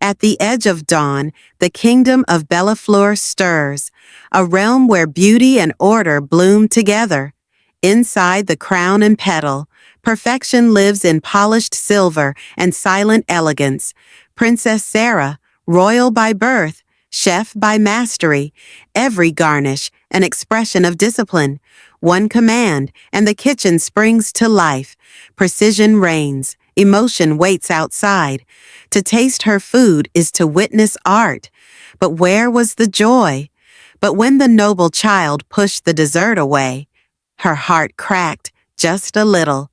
At the edge of dawn, the kingdom of Bellafleur stirs, a realm where beauty and order bloom together. Inside the crown and petal, perfection lives in polished silver and silent elegance. Princess Sarah, royal by birth, chef by mastery, every garnish an expression of discipline. One command, and the kitchen springs to life. Precision reigns, emotion waits outside. To taste her food is to witness art. But where was the joy? But when the noble child pushed the dessert away, her heart cracked just a little.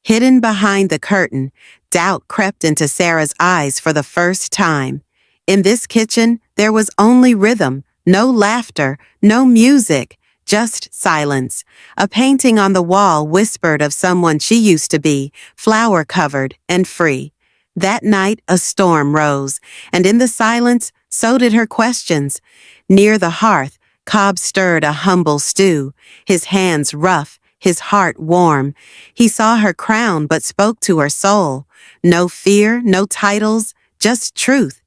Hidden behind the curtain, doubt crept into Sarah's eyes for the first time. In this kitchen, there was only rhythm, no laughter, no music, just silence. A painting on the wall whispered of someone she used to be, flower-covered and free. That night, a storm rose, and in the silence, so did her questions. Near the hearth, Cobb stirred a humble stew, his hands rough, his heart warm. He saw her crown but spoke to her soul. No fear, no titles, just truth.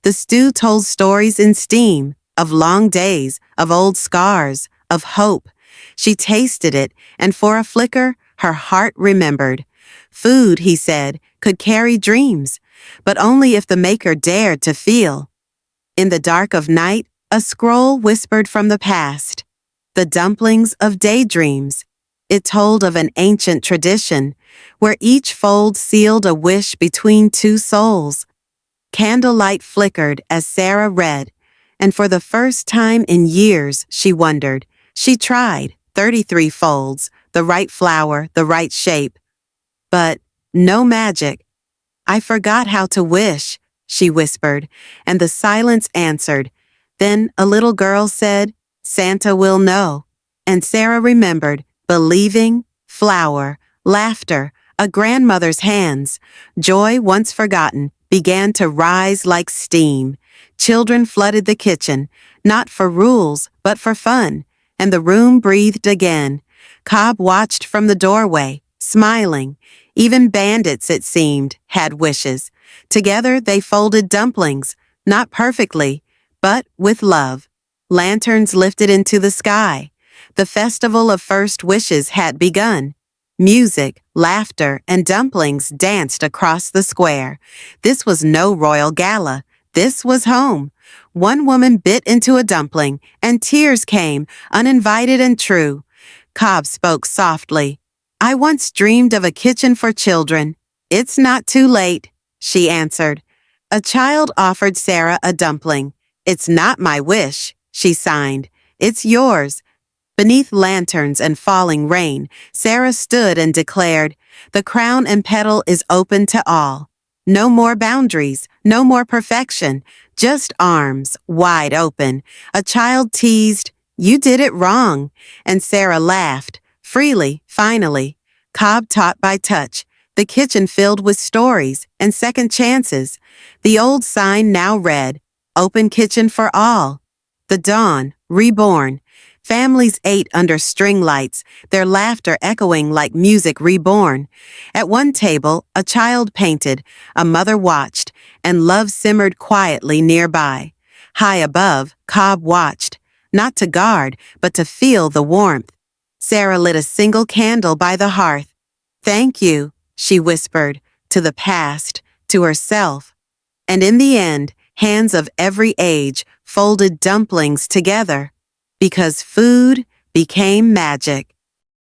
The stew told stories in steam, of long days, of old scars, of hope. She tasted it, and for a flicker, her heart remembered. Food, he said, could carry dreams, but only if the maker dared to feel. In the dark of night, a scroll whispered from the past. The dumplings of daydreams. It told of an ancient tradition, where each fold sealed a wish between two souls. Candlelight flickered as Sarah read, and for the first time in years, she wondered. She tried 33 folds, the right flower, the right shape. But no magic. I forgot how to wish, she whispered, and the silence answered. Then a little girl said, Santa will know. And Sarah remembered, believing, flower, laughter, a grandmother's hands. Joy once forgotten began to rise like steam. Children flooded the kitchen, not for rules, but for fun, and the room breathed again. Cobb watched from the doorway, smiling. Even bandits, it seemed, had wishes. Together they folded dumplings, not perfectly, but with love. Lanterns lifted into the sky. The festival of first wishes had begun. Music, laughter, and dumplings danced across the square. This was no royal gala. This was home. One woman bit into a dumpling, and tears came, uninvited and true. Cobb spoke softly. I once dreamed of a kitchen for children. It's not too late, she answered. A child offered Sarah a dumpling. It's not my wish, she signed. It's yours. Beneath lanterns and falling rain, Sarah stood and declared, the crown and petal is open to all. No more boundaries, no more perfection, just arms wide open. A child teased, you did it wrong, and Sarah laughed, freely, finally. Cobb taught by touch, the kitchen filled with stories and second chances. The old sign now read, open kitchen for all. The dawn, reborn. Families ate under string lights, their laughter echoing like music reborn. At one table, a child painted, a mother watched, and love simmered quietly nearby. High above, Cobb watched, not to guard, but to feel the warmth. Sarah lit a single candle by the hearth. Thank you, she whispered, to the past, to herself. And in the end, hands of every age folded dumplings together. Because food became magic.